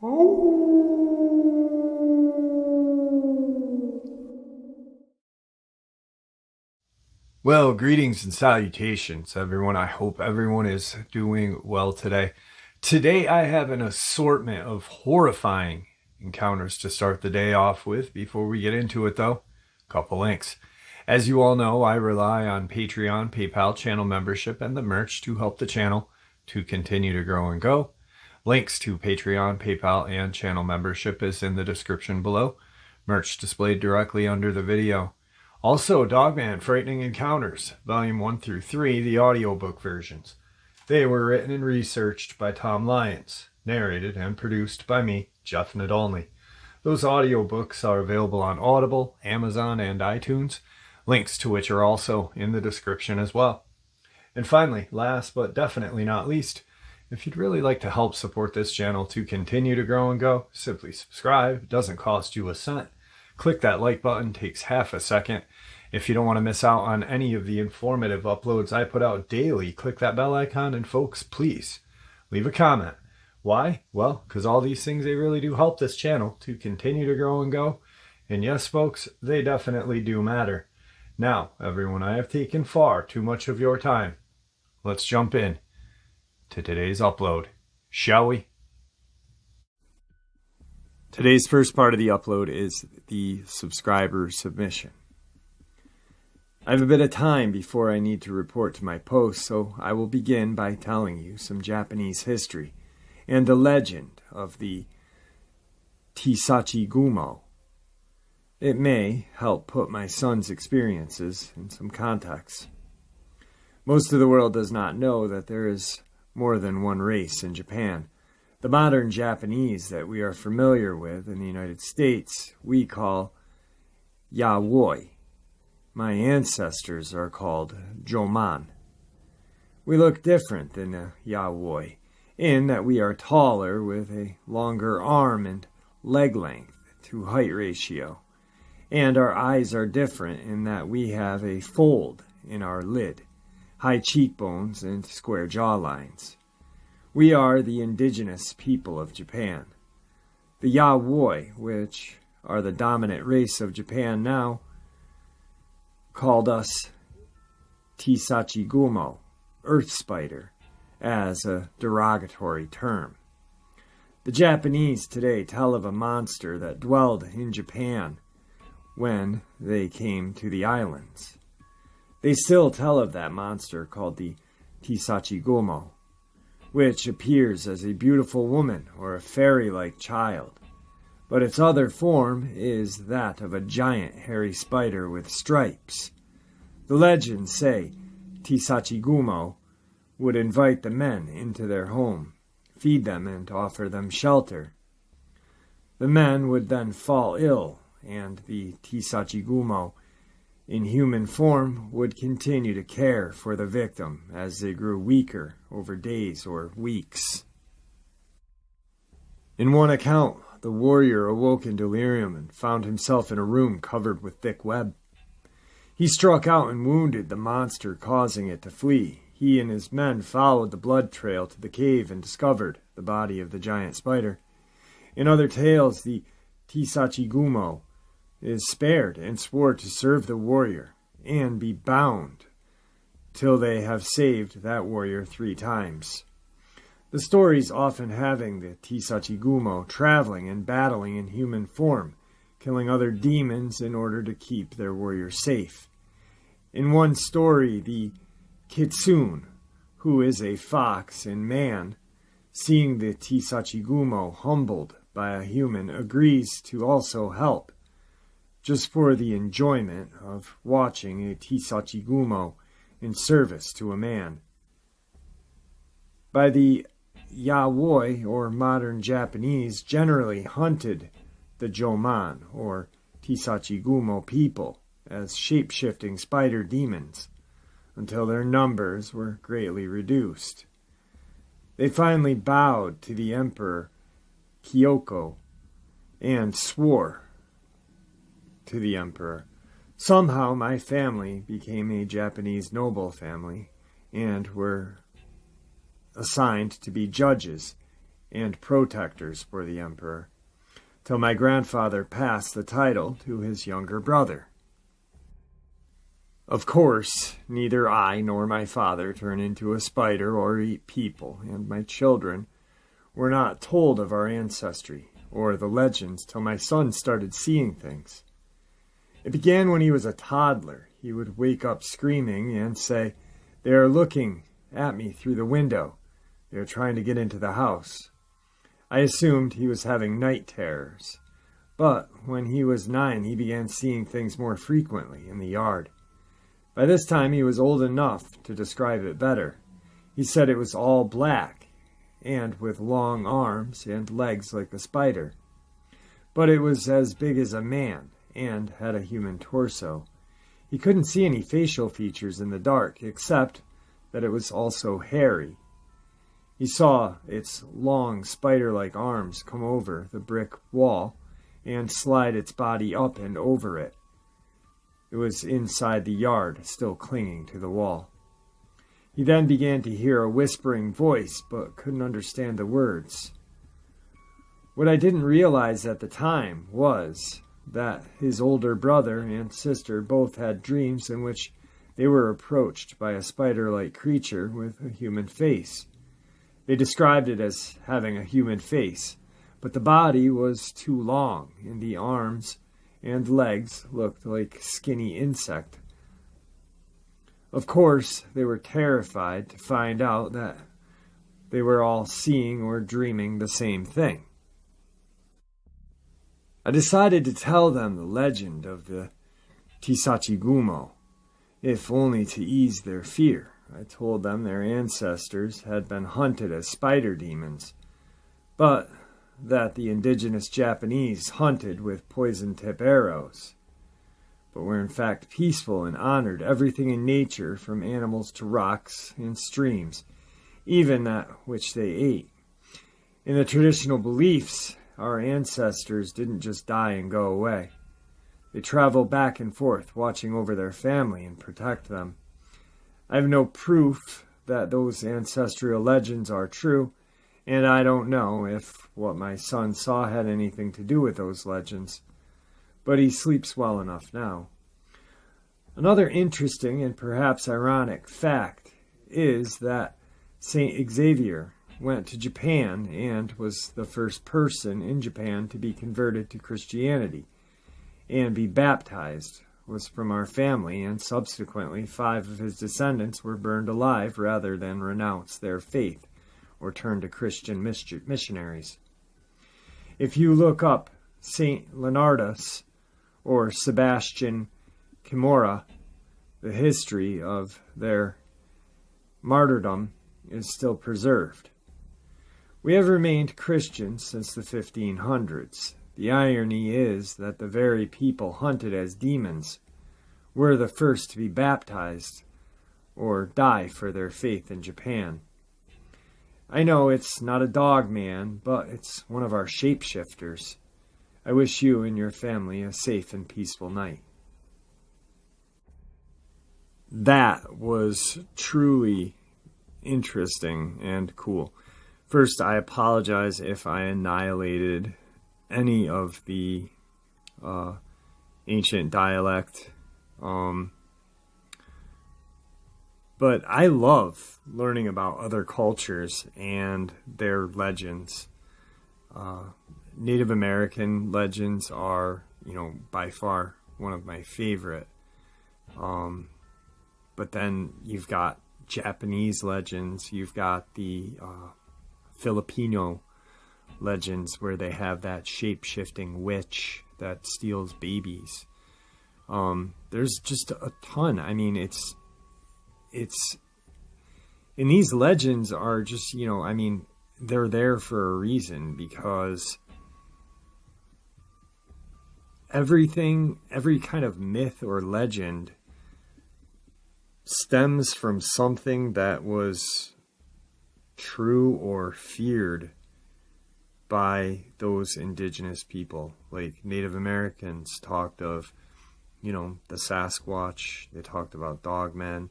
Well, greetings and salutations, everyone. I hope everyone is doing well today. Today, I have an assortment of horrifying encounters to start the day off with. Before we get into it, though, a couple links. As you all know, I rely on Patreon, PayPal, channel membership, and the merch to help the channel to continue to grow and go. Links to Patreon, PayPal, and channel membership is in the description below. Merch displayed directly under the video. Also, Dogman, Frightening Encounters, Volume 1 through 3, the audiobook versions. They were written and researched by Tom Lyons, narrated and produced by me, Jeff Nadolny. Those audiobooks are available on Audible, Amazon, and iTunes, links to which are also in the description as well. And finally, last but definitely not least, if you'd really like to help support this channel to continue to grow and go, simply subscribe. It doesn't cost you a cent. Click that like button, takes half a second. If you don't want to miss out on any of the informative uploads I put out daily, click that bell icon, and folks, please leave a comment. Why? Well, because all these things, they really do help this channel to continue to grow and go. And yes, folks, they definitely do matter. Now, everyone, I have taken far too much of your time. Let's jump in to today's upload, shall we? Today's first part of the upload is the subscriber submission. I have a bit of time before I need to report to my post, so I will begin by telling you some Japanese history and the legend of the Tisachi-gumo. It may help put my son's experiences in some context. Most of the world does not know that there is more than one race in Japan. The modern Japanese that we are familiar with in the United States, we call Yawoi. My ancestors are called Joman. We look different than the Yawoi, in that we are taller with a longer arm and leg length to height ratio, and our eyes are different in that we have a fold in our lid, high cheekbones, and square jawlines. We are the indigenous people of Japan. The Yawoi, which are the dominant race of Japan now, called us Tisachi-gumo, earth spider, as a derogatory term. The Japanese today tell of a monster that dwelled in Japan when they came to the islands. They still tell of that monster called the Tisachi-gumo, which appears as a beautiful woman or a fairy-like child, but its other form is that of a giant hairy spider with stripes. The legends say Tisachi-gumo would invite the men into their home, feed them, and offer them shelter. The men would then fall ill, and the Tisachi-gumo in human form would continue to care for the victim as they grew weaker over days or weeks. In one account, the warrior awoke in delirium and found himself in a room covered with thick web. He struck out and wounded the monster, causing it to flee. He and his men followed the blood trail to the cave and discovered the body of the giant spider. In other tales, the Tisachi-gumo is spared and swore to serve the warrior and be bound till they have saved that warrior 3 times. The stories often having the Tisachi-gumo traveling and battling in human form, killing other demons in order to keep their warrior safe. In one story, the Kitsune, who is a fox in man, seeing the Tisachi-gumo humbled by a human, agrees to also help, just for the enjoyment of watching a Tisachi-gumo in service to a man. By the Yawoi, or modern Japanese, generally hunted the Joman, or Tisachi-gumo people, as shape-shifting spider demons, until their numbers were greatly reduced. They finally bowed to the Emperor Kyoko and swore to the Emperor. Somehow my family became a Japanese noble family and were assigned to be judges and protectors for the emperor, till my grandfather passed the title to his younger brother. Of course, neither I nor my father turn into a spider or eat people, and my children were not told of our ancestry or the legends till my son started seeing things. It began when he was a toddler. He would wake up screaming and say, "They are looking at me through the window. They are trying to get into the house." I assumed he was having night terrors, but when he was 9, he began seeing things more frequently in the yard. By this time, he was old enough to describe it better. He said it was all black, and with long arms and legs like a spider. But it was as big as a man, and had a human torso. He couldn't see any facial features in the dark, except that it was also hairy. He saw its long spider-like arms come over the brick wall and slide its body up and over it. It was inside the yard, still clinging to the wall. He then began to hear a whispering voice, but couldn't understand the words. What I didn't realize at the time was that his older brother and sister both had dreams in which they were approached by a spider-like creature with a human face. They described it as having a human face, but the body was too long, and the arms and legs looked like skinny insect. Of course, they were terrified to find out that they were all seeing or dreaming the same thing. I decided to tell them the legend of the Tisachigumo, if only to ease their fear. I told them their ancestors had been hunted as spider demons, but that the indigenous Japanese hunted with poison-tip arrows, but were in fact peaceful and honored everything in nature, from animals to rocks and streams, even that which they ate. In the traditional beliefs, our ancestors didn't just die and go away. They traveled back and forth, watching over their family and protect them. I have no proof that those ancestral legends are true, and I don't know if what my son saw had anything to do with those legends, but he sleeps well enough now. Another interesting and perhaps ironic fact is that Saint Xavier went to Japan and was the first person in Japan to be converted to Christianity and be baptized. Was from our family, and subsequently 5 of his descendants were burned alive rather than renounce their faith or turn to Christian missionaries. If you look up Saint Leonardus or Sebastian Kimura, the history of their martyrdom is still preserved. We have remained Christians since the 1500s. The irony is that the very people hunted as demons were the first to be baptized or die for their faith in Japan. I know it's not a Dogman, but it's one of our shapeshifters. I wish you and your family a safe and peaceful night. That was truly interesting and cool. First, I apologize if I annihilated any of the ancient dialect. But I love learning about other cultures and their legends. Native American legends are, by far one of my favorite. But then you've got Japanese legends, you've got the Filipino legends where they have that shape-shifting witch that steals babies. There's just a ton. I mean, it's and these legends are just, they're there for a reason, because every kind of myth or legend stems from something that was true or feared by those indigenous people. Like Native Americans talked of, the Sasquatch. They talked about Dogman.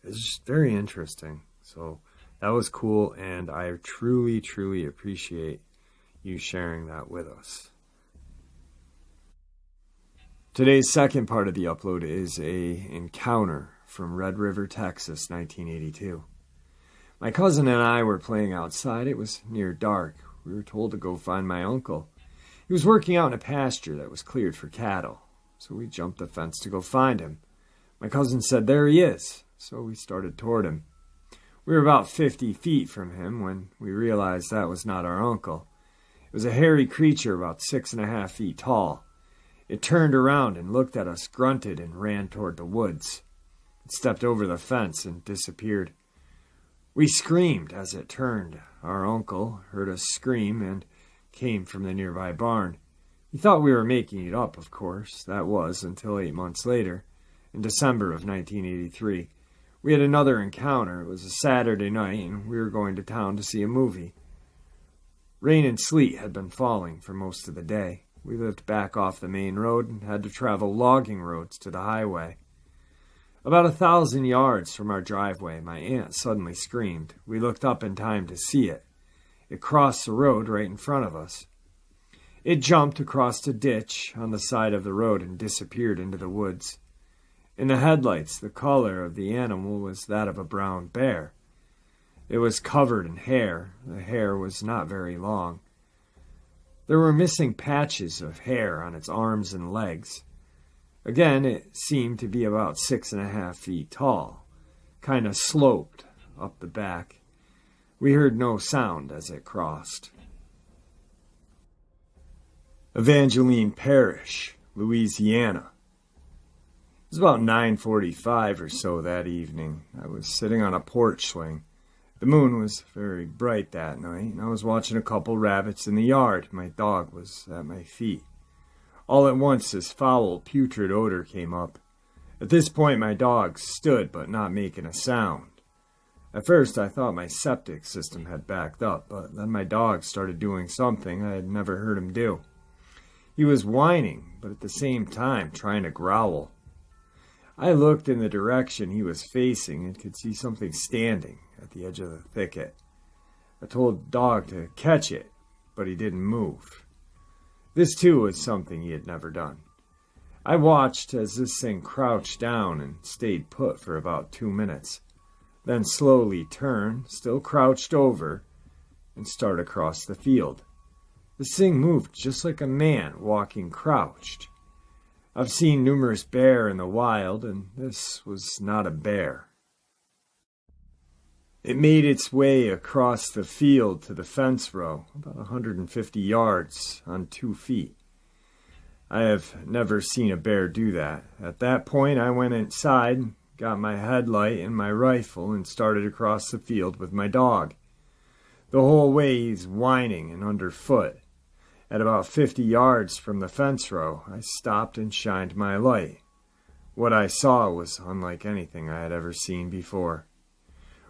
It's just very interesting. So That was cool, and I truly, truly appreciate you sharing that with us. Today's second part of the upload is a encounter from Red River, Texas, 1982. My cousin and I were playing outside. It was near dark. We were told to go find my uncle. He was working out in a pasture that was cleared for cattle, so we jumped the fence to go find him. My cousin said, "There he is," so we started toward him. We were about 50 feet from him when we realized that was not our uncle. It was a hairy creature about 6.5 feet tall. It turned around and looked at us, grunted, and ran toward the woods. It stepped over the fence and disappeared. We screamed as it turned. Our uncle heard us scream and came from the nearby barn. He thought we were making it up, of course. That was until 8 months later, in December of 1983. We had another encounter. It was a Saturday night, and we were going to town to see a movie. Rain and sleet had been falling for most of the day. We lived back off the main road and had to travel logging roads to the highway. About 1,000 yards from our driveway, my aunt suddenly screamed. We looked up in time to see it. It crossed the road right in front of us. It jumped across a ditch on the side of the road and disappeared into the woods. In the headlights, the color of the animal was that of a brown bear. It was covered in hair. The hair was not very long. There were missing patches of hair on its arms and legs. Again, it seemed to be about 6.5 feet tall, kind of sloped up the back. We heard no sound as it crossed. Evangeline Parish, Louisiana. It was about 9:45 or so that evening. I was sitting on a porch swing. The moon was very bright that night, and I was watching a couple rabbits in the yard. My dog was at my feet. All at once, this foul, putrid odor came up. At this point, my dog stood, but not making a sound. At first, I thought my septic system had backed up, but then my dog started doing something I had never heard him do. He was whining, but at the same time trying to growl. I looked in the direction he was facing and could see something standing at the edge of the thicket. I told the dog to catch it, but he didn't move. This, too, was something he had never done. I watched as this thing crouched down and stayed put for about 2 minutes, then slowly turned, still crouched over, and started across the field. This thing moved just like a man walking crouched. I've seen numerous bear in the wild, and this was not a bear. It made its way across the field to the fence row, about 150 yards on 2 feet. I have never seen a bear do that. At that point, I went inside, got my headlight and my rifle, and started across the field with my dog. The whole way he's whining and underfoot. At about 50 yards from the fence row, I stopped and shined my light. What I saw was unlike anything I had ever seen before.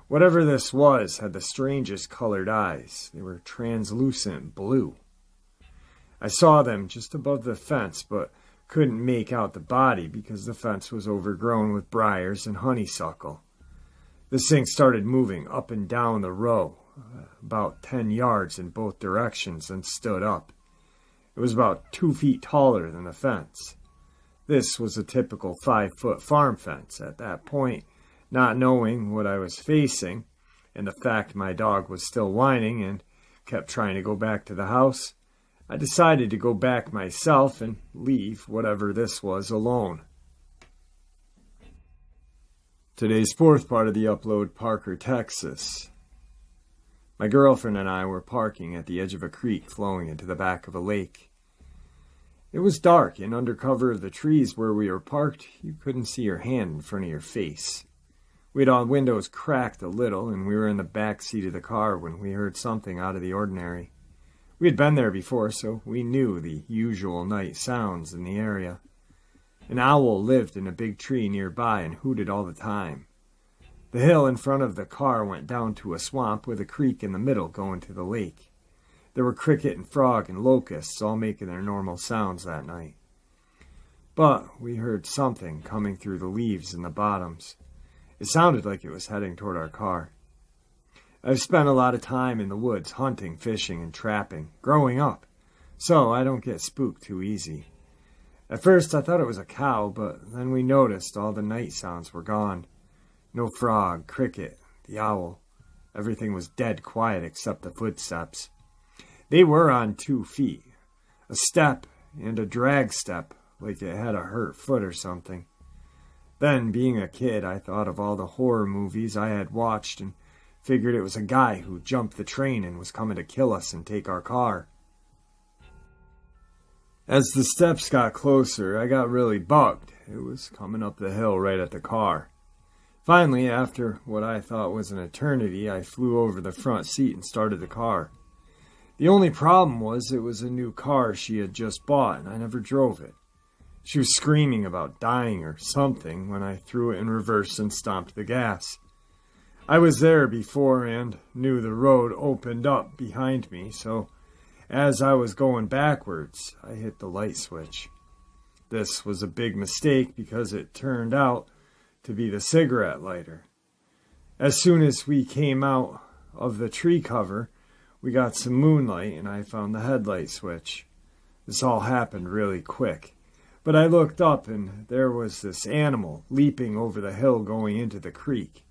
Whatever this was had the strangest colored eyes. They were translucent blue. I saw them just above the fence, but couldn't make out the body because the fence was overgrown with briars and honeysuckle. This thing started moving up and down the row, about 10 yards in both directions, and stood up. It was about 2 feet taller than the fence. This was a typical 5-foot farm fence. At that point, not knowing what I was facing, and the fact my dog was still whining and kept trying to go back to the house, I decided to go back myself and leave whatever this was alone. Today's fourth part of the upload, Parker, Texas. My girlfriend and I were parking at the edge of a creek flowing into the back of a lake. It was dark, and under cover of the trees where we were parked, you couldn't see your hand in front of your face. We had all windows cracked a little, and we were in the back seat of the car when we heard something out of the ordinary. We had been there before, so we knew the usual night sounds in the area. An owl lived in a big tree nearby and hooted all the time. The hill in front of the car went down to a swamp with a creek in the middle going to the lake. There were cricket and frog and locusts all making their normal sounds that night. But we heard something coming through the leaves in the bottoms. It sounded like it was heading toward our car. I've spent a lot of time in the woods hunting, fishing, and trapping, growing up, so I don't get spooked too easy. At first I thought it was a cow, but then we noticed all the night sounds were gone. No frog, cricket, the owl. Everything was dead quiet except the footsteps. They were on 2 feet, a step and a drag step, like it had a hurt foot or something. Then, being a kid, I thought of all the horror movies I had watched and figured it was a guy who jumped the train and was coming to kill us and take our car. As the steps got closer, I got really bugged. It was coming up the hill right at the car. Finally, after what I thought was an eternity, I flew over the front seat and started the car. The only problem was it was a new car she had just bought, and I never drove it. She was screaming about dying or something when I threw it in reverse and stomped the gas. I was there before and knew the road opened up behind me, so as I was going backwards, I hit the light switch. This was a big mistake because it turned out to be the cigarette lighter. As soon as we came out of the tree cover, we got some moonlight and I found the headlight switch. This all happened really quick, but I looked up and there was this animal leaping over the hill going into the creek.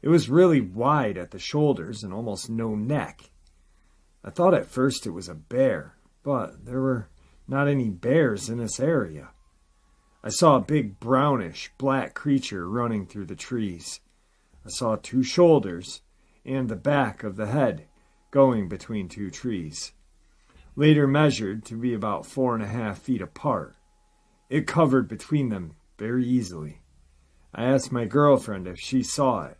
It was really wide at the shoulders and almost no neck. I thought at first it was a bear, but there were not any bears in this area. I saw a big brownish black creature running through the trees. I saw 2 shoulders and the back of the head going between 2 trees, later measured to be about 4.5 feet apart. It covered between them very easily. I asked my girlfriend if she saw it.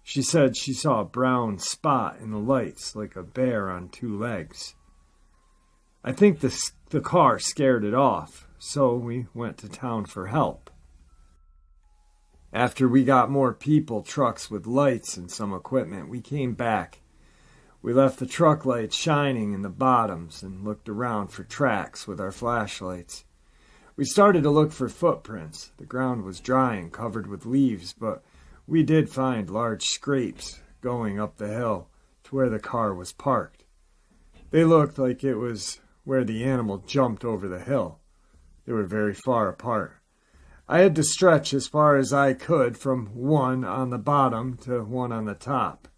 She said she saw a brown spot in the lights like a bear on 2 legs. I think the car scared it off, so we went to town for help. After we got more people, trucks with lights and some equipment, we came back. We left the truck lights shining in the bottoms and looked around for tracks with our flashlights. We started to look for footprints. The ground was dry and covered with leaves, but we did find large scrapes going up the hill to where the car was parked. They looked like it was where the animal jumped over the hill. They were very far apart. I had to stretch as far as I could from one on the bottom to one on the top.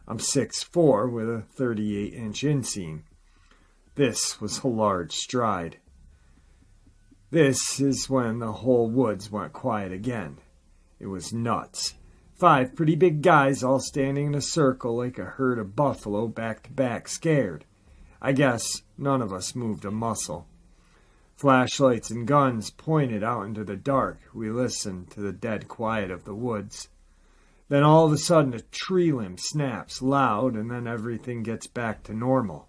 I'm 6'4" with a 38-inch inseam. This was a large stride. This is when the whole woods went quiet again. It was nuts. 5 pretty big guys all standing in a circle like a herd of buffalo back to back, scared. I guess none of us moved a muscle. Flashlights and guns pointed out into the dark. We listened to the dead quiet of the woods. Then all of a sudden a tree limb snaps loud and then everything gets back to normal.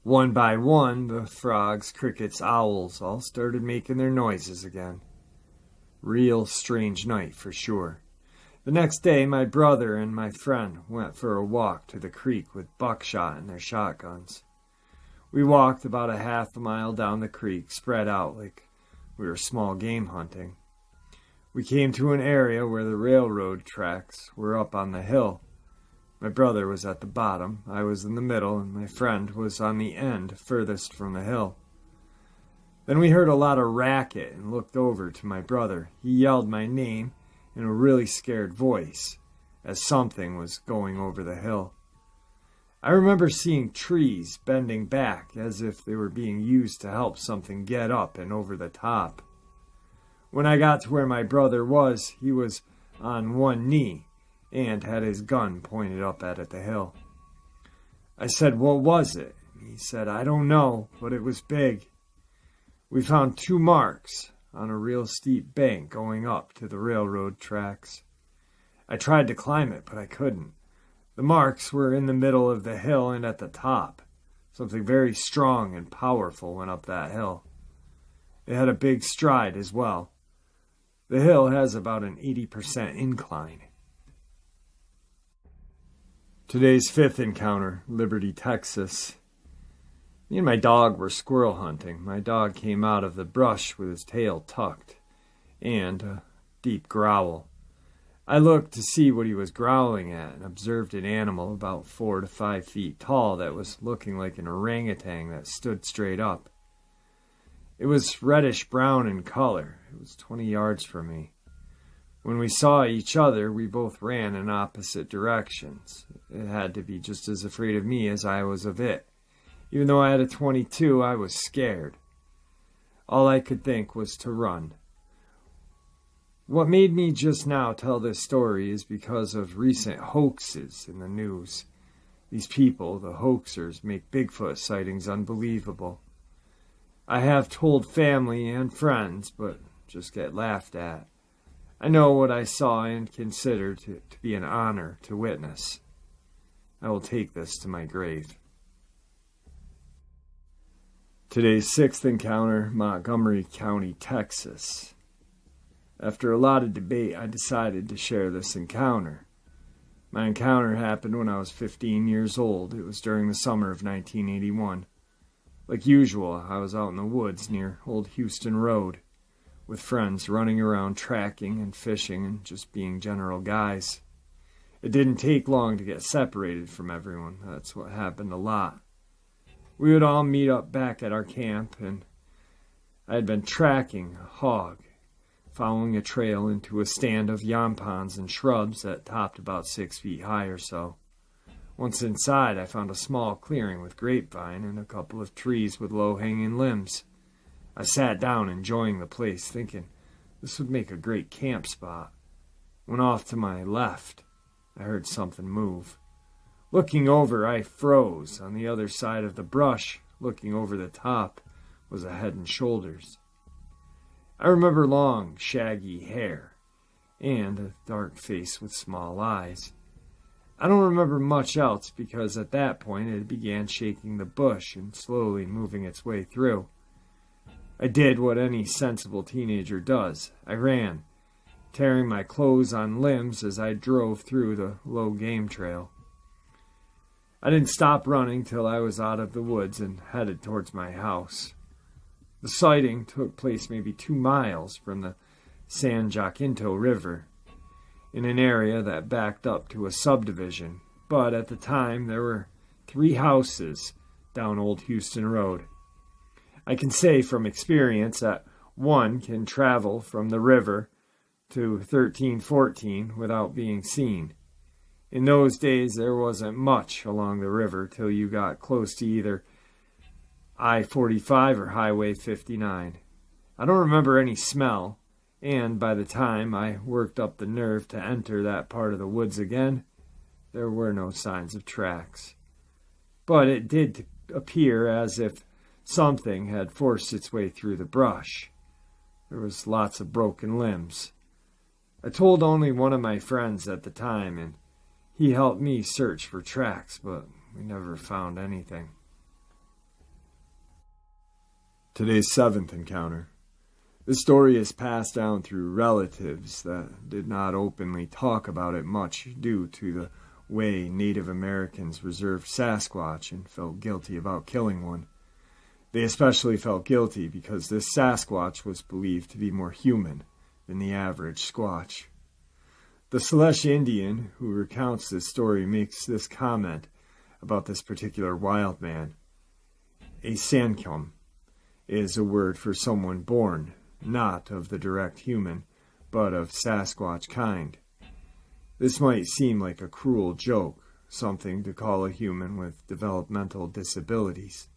One by one, the frogs, crickets, owls all started making their noises again. Real strange night for sure. The next day, my brother and my friend went for a walk to the creek with buckshot in their shotguns. We walked about a half a mile down the creek, spread out like we were small game hunting. We came to an area where the railroad tracks were up on the hill. My brother was at the bottom, I was in the middle, and my friend was on the end furthest from the hill. Then we heard a lot of racket and looked over to my brother. He yelled my name in a really scared voice as something was going over the hill. I remember seeing trees bending back as if they were being used to help something get up and over the top. When I got to where my brother was, he was on one knee and had his gun pointed up at the hill. I said, "What was it?" He said, "I don't know, but it was big." We found 2 marks on a real steep bank going up to the railroad tracks. I tried to climb it, but I couldn't. The marks were in the middle of the hill and at the top. Something very strong and powerful went up that hill. It had a big stride as well. The hill has about an 80% incline. Today's 5th encounter, Liberty, Texas. Me and my dog were squirrel hunting. My dog came out of the brush with his tail tucked and a deep growl. I looked to see what he was growling at and observed an animal about 4 to 5 feet tall that was looking like an orangutan that stood straight up. It was reddish-brown in color. It was 20 yards from me. When we saw each other, we both ran in opposite directions. It had to be just as afraid of me as I was of it. Even though I had a .22, I was scared. All I could think was to run. What made me just now tell this story is because of recent hoaxes in the news. These people, the hoaxers, make Bigfoot sightings unbelievable. I have told family and friends, but just get laughed at. I know what I saw and consider to be an honor to witness. I will take this to my grave. Today's sixth encounter, Montgomery County, Texas. After a lot of debate, I decided to share this encounter. My encounter happened when I was 15 years old. It was during the summer of 1981. Like usual, I was out in the woods near Old Houston Road, with friends running around tracking and fishing and just being general guys. It didn't take long to get separated from everyone. That's what happened a lot. We would all meet up back at our camp, and I had been tracking a hog, following a trail into a stand of yampons and shrubs that topped about 6 feet high or so. Once inside, I found a small clearing with grapevine and a couple of trees with low-hanging limbs. I sat down, enjoying the place, thinking this would make a great camp spot. When off to my left, I heard something move. Looking over, I froze. On the other side of the brush, looking over the top, was a head and shoulders. I remember long, shaggy hair, and a dark face with small eyes. I don't remember much else because at that point it began shaking the bush and slowly moving its way through. I did what any sensible teenager does. I ran, tearing my clothes on limbs as I drove through the low game trail. I didn't stop running till I was out of the woods and headed towards my house. The sighting took place maybe 2 miles from the San Jacinto River, in an area that backed up to a subdivision, but at the time there were 3 houses down Old Houston Road. I can say from experience that one can travel from the river to 1314 without being seen. In those days, there wasn't much along the river till you got close to either I-45 or Highway 59. I don't remember any smell, and by the time I worked up the nerve to enter that part of the woods again, there were no signs of tracks. But it did appear as if something had forced its way through the brush. There was lots of broken limbs. I told only one of my friends at the time, and he helped me search for tracks, but we never found anything. Today's 7th encounter. This story is passed down through relatives that did not openly talk about it much due to the way Native Americans reserved Sasquatch and felt guilty about killing one. They especially felt guilty because this Sasquatch was believed to be more human than the average Squatch. The Salish Indian who recounts this story makes this comment about this particular wild man. A Sankum is a word for someone born, not of the direct human, but of Sasquatch kind. This might seem like a cruel joke, something to call a human with developmental disabilities,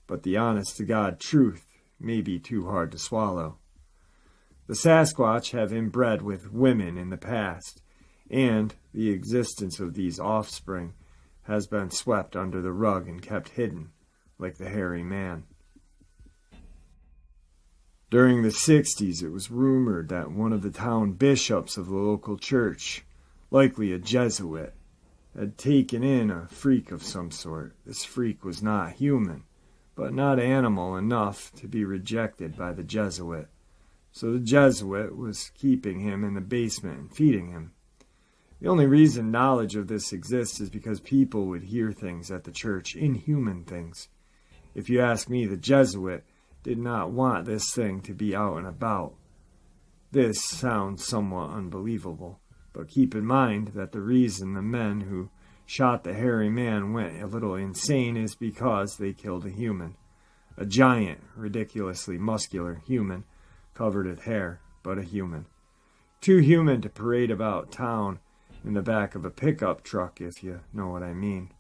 but the honest-to-God truth may be too hard to swallow. The Sasquatch have inbred with women in the past, and the existence of these offspring has been swept under the rug and kept hidden, like the hairy man. During the 60s, it was rumored that one of the town bishops of the local church, likely a Jesuit, had taken in a freak of some sort. This freak was not human, but not animal enough to be rejected by the Jesuit. So the Jesuit was keeping him in the basement and feeding him. The only reason knowledge of this exists is because people would hear things at the church, inhuman things. If you ask me, the Jesuit did not want this thing to be out and about. This sounds somewhat unbelievable, But keep in mind that the reason the men who shot the hairy man went a little insane is because they killed a human. A giant, ridiculously muscular human, covered with hair, but a human. Too human to parade about town in the back of a pickup truck, if you know what I mean.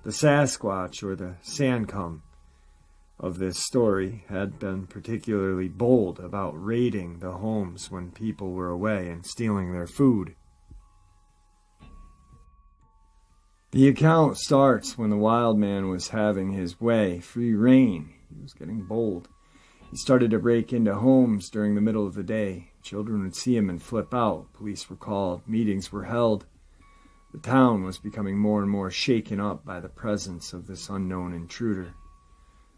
The Sasquatch, or the Sandcum, of this story had been particularly bold about raiding the homes when people were away and stealing their food. The account starts when the wild man was having his way, free rein. He was getting bold. He started to break into homes during the middle of the day. Children would see him and flip out. Police were called. Meetings were held. The town was becoming more and more shaken up by the presence of this unknown intruder.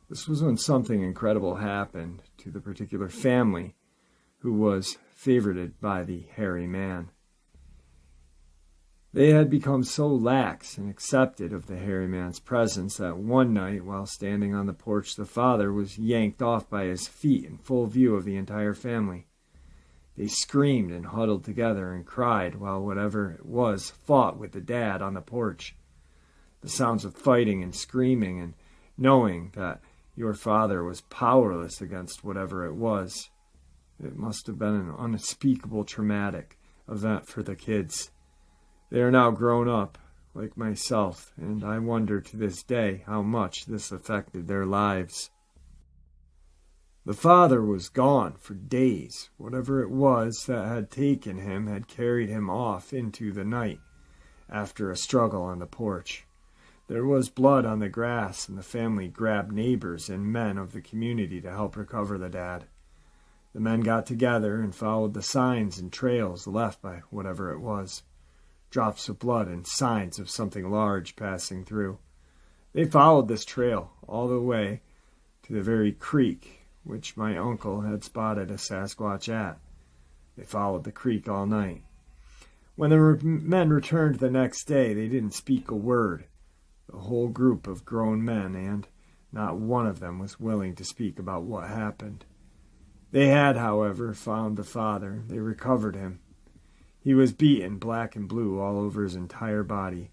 This was when something incredible happened to the particular family who was favorited by the hairy man. They had become so lax and accepted of the hairy man's presence that one night, while standing on the porch, the father was yanked off by his feet in full view of the entire family. They screamed and huddled together and cried while whatever it was fought with the dad on the porch. The sounds of fighting and screaming and knowing that your father was powerless against whatever it was. It must have been an unspeakable traumatic event for the kids. They are now grown up, like myself, and I wonder to this day how much this affected their lives. The father was gone for days. Whatever it was that had taken him had carried him off into the night after a struggle on the porch. There was blood on the grass, and the family grabbed neighbors and men of the community to help recover the dad. The men got together and followed the signs and trails left by whatever it was. Drops of blood and signs of something large passing through. They followed this trail all the way to the very creek which my uncle had spotted a Sasquatch at. They followed the creek all night. When the men returned the next day, they didn't speak a word. The whole group of grown men, and not one of them was willing to speak about what happened. They had, however, found the father. They recovered him. He was beaten black and blue all over his entire body,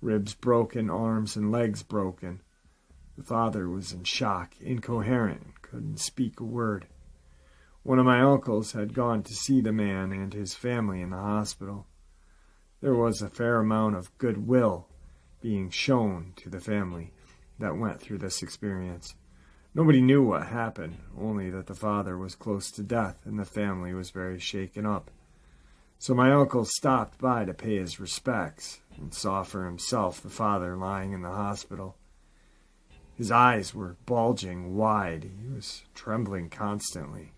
ribs broken, arms and legs broken. The father was in shock, incoherent, and couldn't speak a word. One of my uncles had gone to see the man and his family in the hospital. There was a fair amount of goodwill being shown to the family that went through this experience. Nobody knew what happened, only that the father was close to death and the family was very shaken up. So my uncle stopped by to pay his respects and saw for himself the father lying in the hospital. His eyes were bulging wide. He was trembling constantly.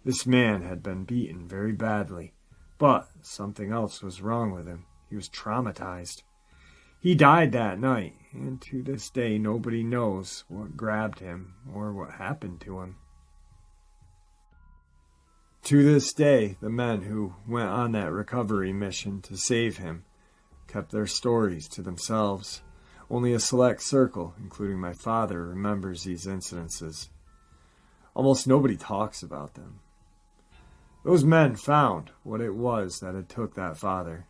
This man had been beaten very badly, but something else was wrong with him. He was traumatized. He died that night, and to this day nobody knows what grabbed him or what happened to him. To this day, the men who went on that recovery mission to save him kept their stories to themselves. Only a select circle, including my father, remembers these incidences. Almost nobody talks about them. Those men found what it was that had took that father.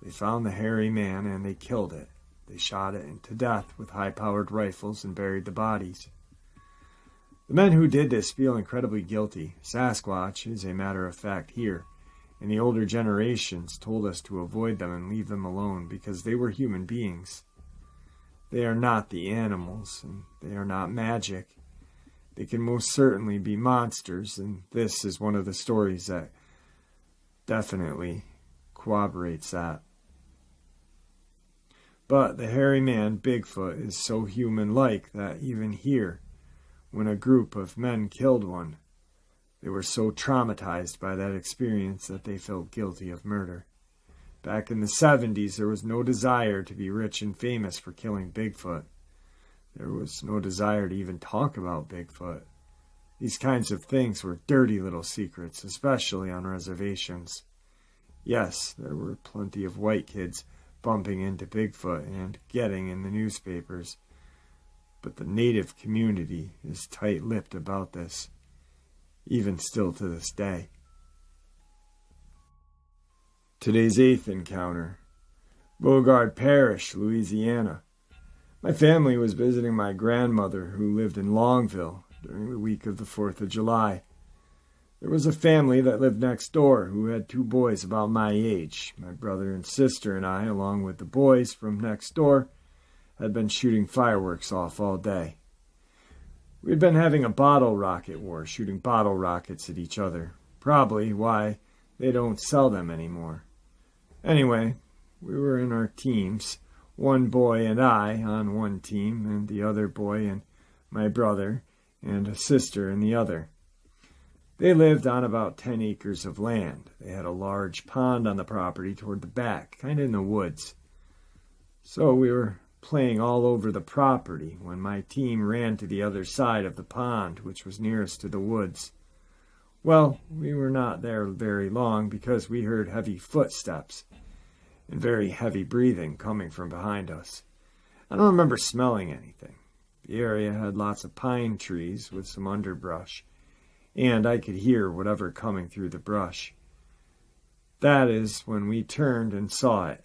They found the hairy man and they killed it. They shot it to death with high-powered rifles and buried the bodies. The men who did this feel incredibly guilty. Sasquatch is a matter of fact here, and the older generations told us to avoid them and leave them alone because they were human beings. They are not the animals, and they are not magic. They can most certainly be monsters, and this is one of the stories that definitely corroborates that. But the hairy man, Bigfoot, is so human-like that even here, when a group of men killed one, they were so traumatized by that experience that they felt guilty of murder. Back in the 70s, there was no desire to be rich and famous for killing Bigfoot. There was no desire to even talk about Bigfoot. These kinds of things were dirty little secrets, especially on reservations. Yes, there were plenty of white kids bumping into Bigfoot and getting in the newspapers, but the native community is tight-lipped about this, even still to this day. Today's 8th encounter. Bogard Parish, Louisiana. My family was visiting my grandmother who lived in Longville during the week of the 4th of July. There was a family that lived next door who had 2 boys about my age. My brother and sister and I, along with the boys from next door, had been shooting fireworks off all day. We'd been having a bottle rocket war, shooting bottle rockets at each other. Probably why they don't sell them anymore. Anyway, we were in our teams. One boy and I on one team, and the other boy and my brother and a sister in the other. They lived on about 10 acres of land. They had a large pond on the property toward the back, kind of in the woods. So we were playing all over the property when my team ran to the other side of the pond, which was nearest to the woods. Well, we were not there very long because we heard heavy footsteps and very heavy breathing coming from behind us. I don't remember smelling anything. The area had lots of pine trees with some underbrush, and I could hear whatever coming through the brush. That is when we turned and saw it.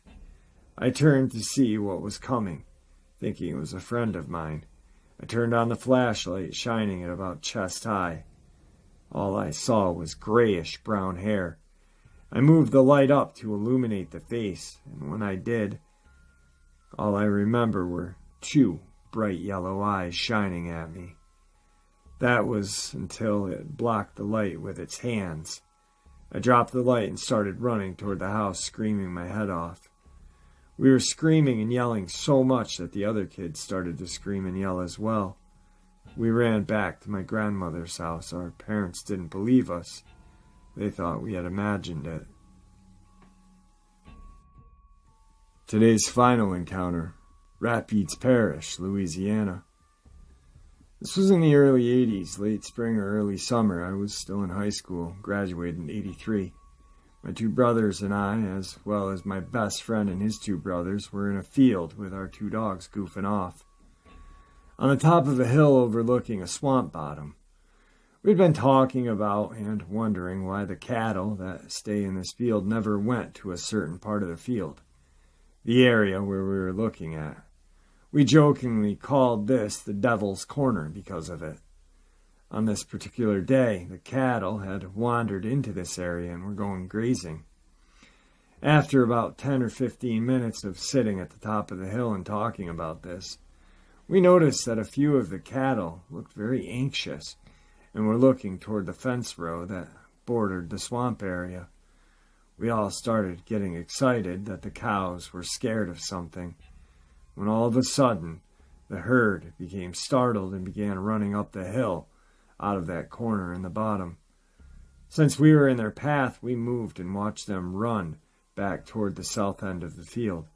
I turned to see what was coming, thinking it was a friend of mine. I turned on the flashlight, shining at about chest high. All I saw was grayish-brown hair. I moved the light up to illuminate the face, and when I did, all I remember were 2 bright yellow eyes shining at me. That was until it blocked the light with its hands. I dropped the light and started running toward the house, screaming my head off. We were screaming and yelling so much that the other kids started to scream and yell as well. We ran back to my grandmother's house. Our parents didn't believe us. They thought we had imagined it. Today's final encounter, Rapides Parish, Louisiana. This was in the early 80s, late spring or early summer. I was still in high school, graduated in 83. My 2 brothers and I, as well as my best friend and his 2 brothers, were in a field with our 2 dogs goofing off. On the top of a hill overlooking a swamp bottom. We'd been talking about and wondering why the cattle that stay in this field never went to a certain part of the field, the area where we were looking at. We jokingly called this the Devil's Corner because of it. On this particular day, the cattle had wandered into this area and were going grazing. After about 10 or 15 minutes of sitting at the top of the hill and talking about this, we noticed that a few of the cattle looked very anxious and were looking toward the fence row that bordered the swamp area. We all started getting excited that the cows were scared of something, when all of a sudden the herd became startled and began running up the hill out of that corner in the bottom. Since we were in their path, we moved and watched them run back toward the south end of the field.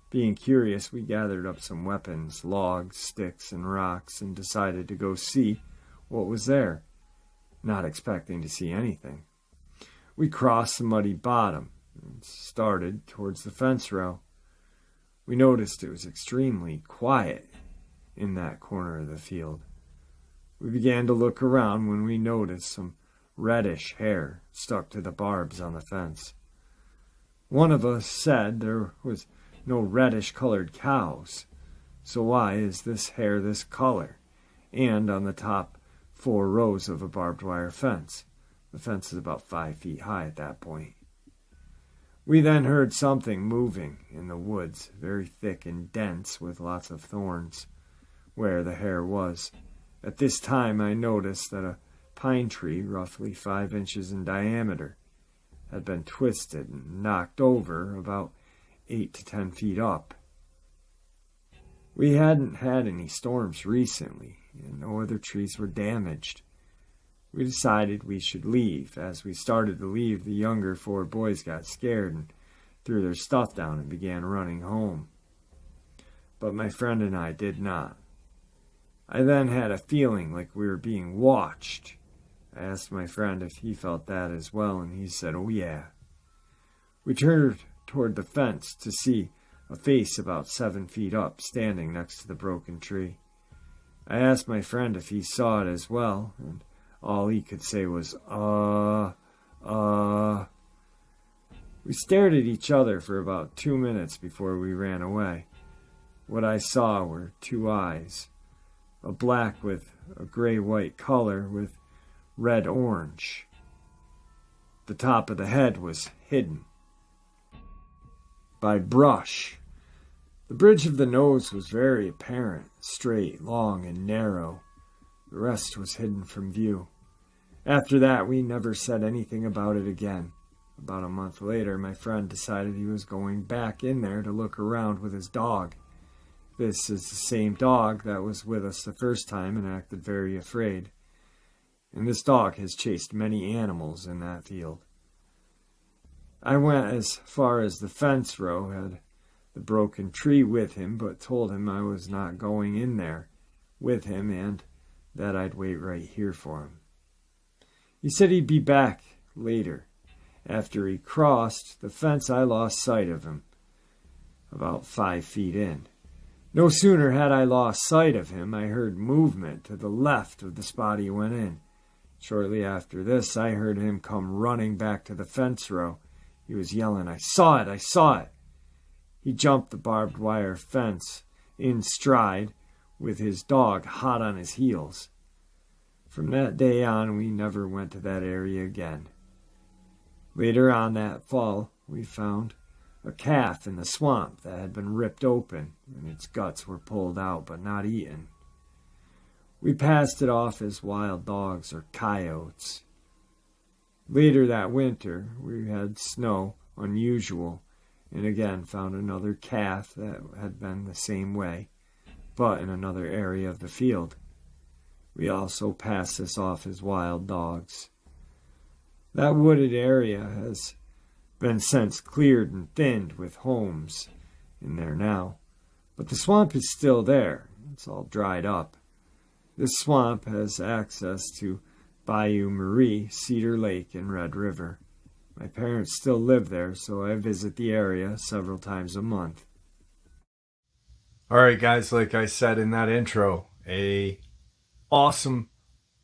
Being curious, we gathered up some weapons, logs, sticks, and rocks, and decided to go see what was there, not expecting to see anything. We crossed the muddy bottom and started towards the fence row. We noticed it was extremely quiet in that corner of the field. We began to look around when we noticed some reddish hair stuck to the barbs on the fence. One of us said there was no reddish-colored cows, so why is this hair this color, and on the top 4 rows of a barbed wire fence? The fence is about 5 feet high at that point. We then heard something moving in the woods, very thick and dense with lots of thorns, where the hair was. At this time I noticed that a pine tree, roughly 5 inches in diameter, had been twisted and knocked over about 8 to 10 feet up. We hadn't had any storms recently, and no other trees were damaged. We decided we should leave. As we started to leave, the younger 4 boys got scared and threw their stuff down and began running home. But my friend and I did not. I then had a feeling like we were being watched. I asked my friend if he felt that as well, and he said, "Oh yeah." We turned toward the fence to see a face about 7 feet up standing next to the broken tree. I asked my friend if he saw it as well, and all he could say was, We stared at each other for about 2 minutes before we ran away. What I saw were two eyes, a black with a gray-white color with red-orange. The top of the head was hidden by brush. The bridge of the nose was very apparent, straight, long, and narrow. The rest was hidden from view. After that, we never said anything about it again. About a month later, my friend decided he was going back in there to look around with his dog. This is the same dog that was with us the first time and acted very afraid. And this dog has chased many animals in that field. I went as far as the fence row, had the broken tree with him, but told him I was not going in there with him and that I'd wait right here for him. He said he'd be back later. After he crossed the fence, I lost sight of him, about 5 feet in. No sooner had I lost sight of him, I heard movement to the left of the spot he went in. Shortly after this, I heard him come running back to the fence row. He was yelling, "I saw it! I saw it!" He jumped the barbed wire fence in stride with his dog hot on his heels. From that day on, we never went to that area again. Later on that fall, we found a calf in the swamp that had been ripped open, and its guts were pulled out but not eaten. We passed it off as wild dogs or coyotes. Later that winter, we had snow, unusual, and again found another calf that had been the same way, but in another area of the field. We also passed this off as wild dogs. That wooded area has been since cleared and thinned with homes in there now, but the swamp is still there. It's all dried up. This swamp has access to Bayou Marie, Cedar Lake, and Red River. My parents still live there, so I visit the area several times a month. All right, guys, like I said in that intro, a awesome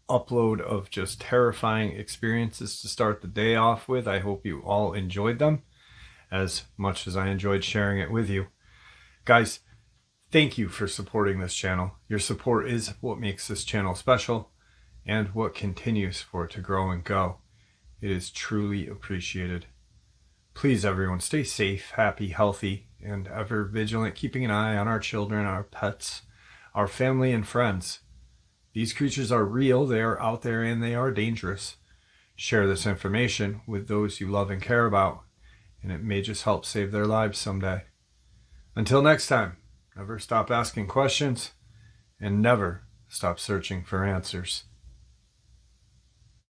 upload of just terrifying experiences to start the day off with. I hope you all enjoyed them as much as I enjoyed sharing it with you. Guys, thank you for supporting this channel. Your support is what makes this channel special and what continues for it to grow and go. It is truly appreciated. Please, everyone, stay safe, happy, healthy, and ever vigilant, keeping an eye on our children, our pets, our family, and friends. These creatures are real, they are out there, and they are dangerous. Share this information with those you love and care about, and it may just help save their lives someday. Until next time, never stop asking questions, and never stop searching for answers.